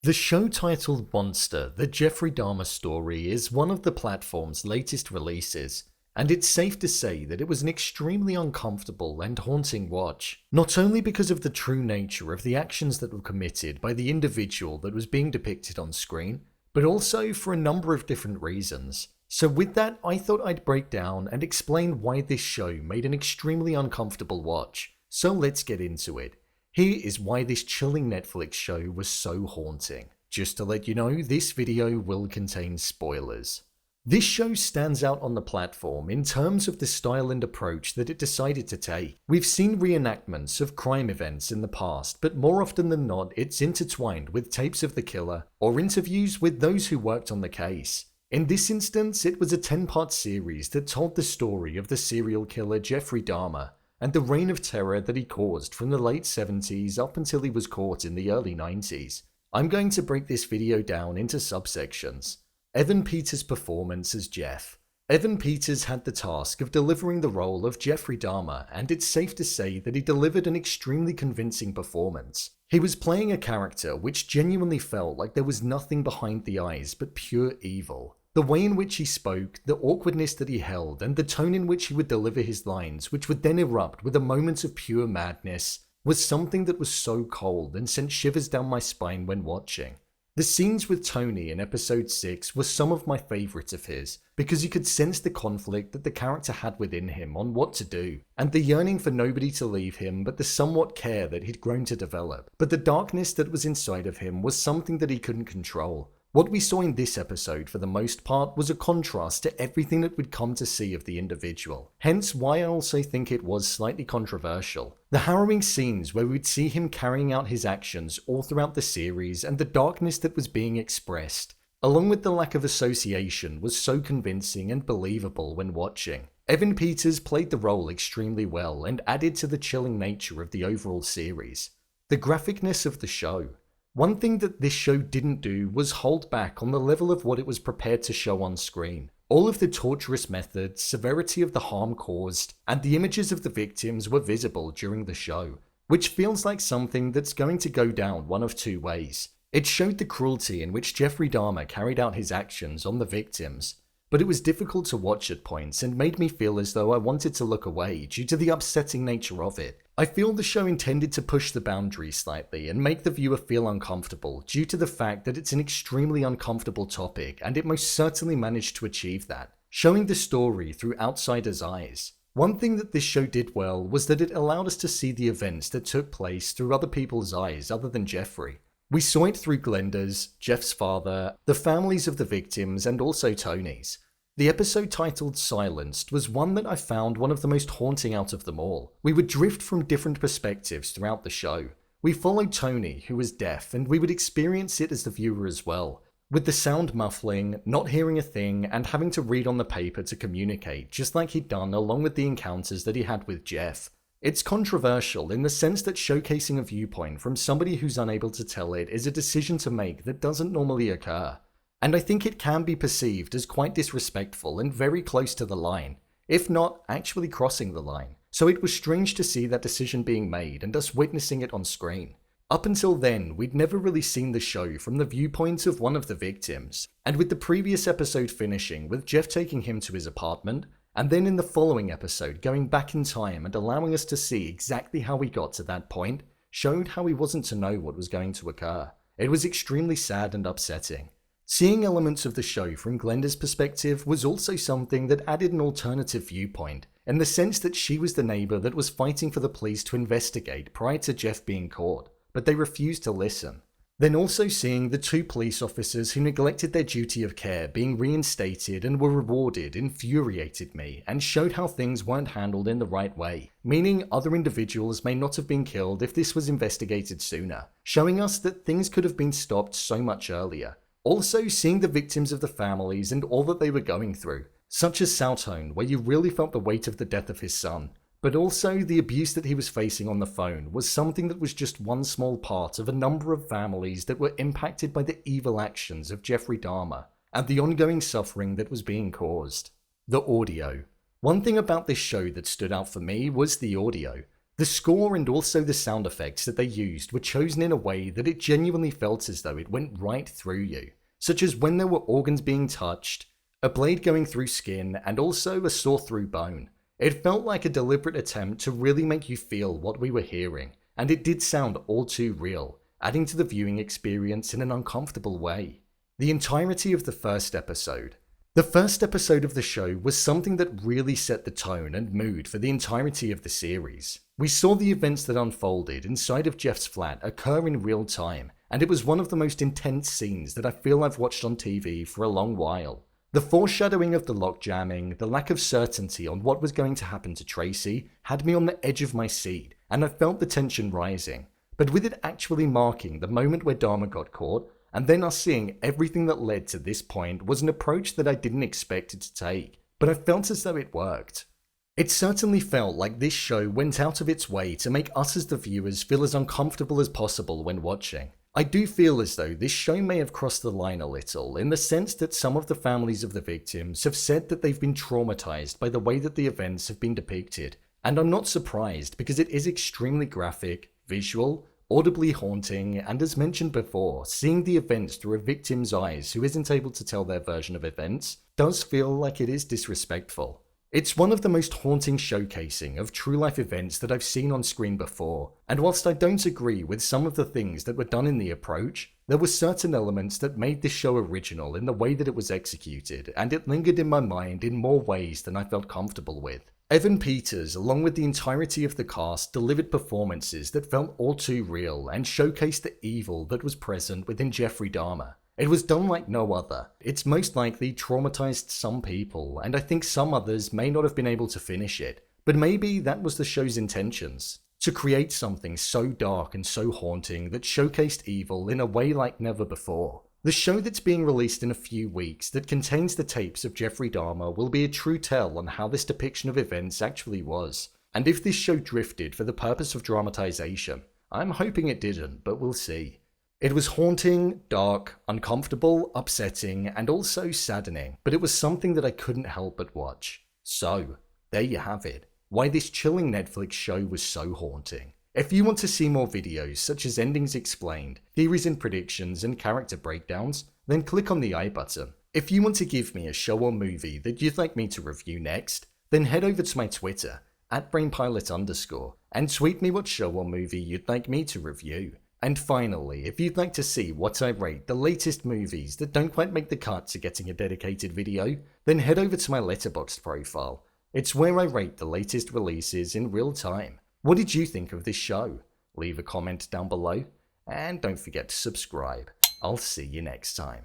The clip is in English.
The show titled Monster, The Jeffrey Dahmer Story is one of the platform's latest releases, and it's safe to say that it was an extremely uncomfortable and haunting watch, not only because of the true nature of the actions that were committed by the individual that was being depicted on screen, but also for a number of different reasons. So with that, I thought I'd break down and explain why this show made an extremely uncomfortable watch, so let's get into it. Here is why this chilling Netflix show was so haunting. Just to let you know, this video will contain spoilers. This show stands out on the platform in terms of the style and approach that it decided to take. We've seen reenactments of crime events in the past, but more often than not, it's intertwined with tapes of the killer or interviews with those who worked on the case. In this instance, it was a 10-part series that told the story of the serial killer Jeffrey Dahmer and the reign of terror that he caused from the late 70s up until he was caught in the early 90s. I'm going to break this video down into subsections. Evan Peters' performance as Jeff. Evan Peters had the task of delivering the role of Jeffrey Dahmer, and it's safe to say that he delivered an extremely convincing performance. He was playing a character which genuinely felt like there was nothing behind the eyes but pure evil. The way in which he spoke, the awkwardness that he held, and the tone in which he would deliver his lines, which would then erupt with a moment of pure madness, was something that was so cold and sent shivers down my spine when watching. The scenes with Tony in episode 6 were some of my favourites of his, because you could sense the conflict that the character had within him on what to do, and the yearning for nobody to leave him but the somewhat care that he'd grown to develop. But the darkness that was inside of him was something that he couldn't control. What we saw in this episode for the most part was a contrast to everything that we'd come to see of the individual, hence why I also think it was slightly controversial. The harrowing scenes where we'd see him carrying out his actions all throughout the series and the darkness that was being expressed, along with the lack of association, was so convincing and believable when watching. Evan Peters played the role extremely well and added to the chilling nature of the overall series. The graphicness of the show. One thing that this show didn't do was hold back on the level of what it was prepared to show on screen. All of the torturous methods, severity of the harm caused, and the images of the victims were visible during the show, which feels like something that's going to go down one of two ways. It showed the cruelty in which Jeffrey Dahmer carried out his actions on the victims, but it was difficult to watch at points and made me feel as though I wanted to look away due to the upsetting nature of it. I feel the show intended to push the boundaries slightly and make the viewer feel uncomfortable due to the fact that it's an extremely uncomfortable topic, and it most certainly managed to achieve that, showing the story through outsiders' eyes. One thing that this show did well was that it allowed us to see the events that took place through other people's eyes other than Jeffrey. We saw it through Glenda's, Jeff's father, the families of the victims, and also Tony's. The episode titled Silenced was one that I found one of the most haunting out of them all. We would drift from different perspectives throughout the show. We followed Tony, who was deaf, and we would experience it as the viewer as well, with the sound muffling, not hearing a thing, and having to read on the paper to communicate, just like he'd done along with the encounters that he had with Jeff. It's controversial in the sense that showcasing a viewpoint from somebody who's unable to tell it is a decision to make that doesn't normally occur. And I think it can be perceived as quite disrespectful and very close to the line, if not actually crossing the line. So it was strange to see that decision being made and us witnessing it on screen. Up until then, we'd never really seen the show from the viewpoint of one of the victims, and with the previous episode finishing with Jeff taking him to his apartment, and then in the following episode going back in time and allowing us to see exactly how he got to that point, showed how he wasn't to know what was going to occur. It was extremely sad and upsetting. Seeing elements of the show from Glenda's perspective was also something that added an alternative viewpoint, in the sense that she was the neighbour that was fighting for the police to investigate prior to Jeff being caught, but they refused to listen. Then also seeing the two police officers who neglected their duty of care being reinstated and were rewarded infuriated me and showed how things weren't handled in the right way, meaning other individuals may not have been killed if this was investigated sooner, showing us that things could have been stopped so much earlier. Also seeing the victims of the families and all that they were going through, such as Saltone, where you really felt the weight of the death of his son, but also the abuse that he was facing on the phone was something that was just one small part of a number of families that were impacted by the evil actions of Jeffrey Dahmer and the ongoing suffering that was being caused. The audio. One thing about this show that stood out for me was the audio. The score and also the sound effects that they used were chosen in a way that it genuinely felt as though it went right through you, such as when there were organs being touched, a blade going through skin, and also a saw through bone. It felt like a deliberate attempt to really make you feel what we were hearing, and it did sound all too real, adding to the viewing experience in an uncomfortable way. The entirety of the first episode. The first episode of the show was something that really set the tone and mood for the entirety of the series. We saw the events that unfolded inside of Jeff's flat occur in real time, and it was one of the most intense scenes that I feel I've watched on TV for a long while. The foreshadowing of the lockjamming, the lack of certainty on what was going to happen to Tracy, had me on the edge of my seat, and I felt the tension rising. But with it actually marking the moment where Dahmer got caught, and then us seeing everything that led to this point, was an approach that I didn't expect it to take, but I felt as though it worked. It certainly felt like this show went out of its way to make us as the viewers feel as uncomfortable as possible when watching. I do feel as though this show may have crossed the line a little, in the sense that some of the families of the victims have said that they've been traumatized by the way that the events have been depicted, and I'm not surprised because it is extremely graphic, visual, audibly haunting, and as mentioned before, seeing the events through a victim's eyes who isn't able to tell their version of events does feel like it is disrespectful. It's one of the most haunting showcasing of true-life events that I've seen on screen before, and whilst I don't agree with some of the things that were done in the approach, there were certain elements that made this show original in the way that it was executed, and it lingered in my mind in more ways than I felt comfortable with. Evan Peters, along with the entirety of the cast, delivered performances that felt all too real and showcased the evil that was present within Jeffrey Dahmer. It was done like no other. It's most likely traumatized some people, and I think some others may not have been able to finish it, but maybe that was the show's intentions. To create something so dark and so haunting that showcased evil in a way like never before. The show that's being released in a few weeks that contains the tapes of Jeffrey Dahmer will be a true tell on how this depiction of events actually was, and if this show drifted for the purpose of dramatization. I'm hoping it didn't, but we'll see. It was haunting, dark, uncomfortable, upsetting, and also saddening, but it was something that I couldn't help but watch. So, there you have it, why this chilling Netflix show was so haunting. If you want to see more videos such as endings explained, theories and predictions, and character breakdowns, then click on the I button. If you want to give me a show or movie that you'd like me to review next, then head over to my Twitter, @brainpilot_, and tweet me what show or movie you'd like me to review. And finally, if you'd like to see what I rate the latest movies that don't quite make the cut to getting a dedicated video, then head over to my Letterboxd profile. It's where I rate the latest releases in real time. What did you think of this show? Leave a comment down below, and don't forget to subscribe. I'll see you next time.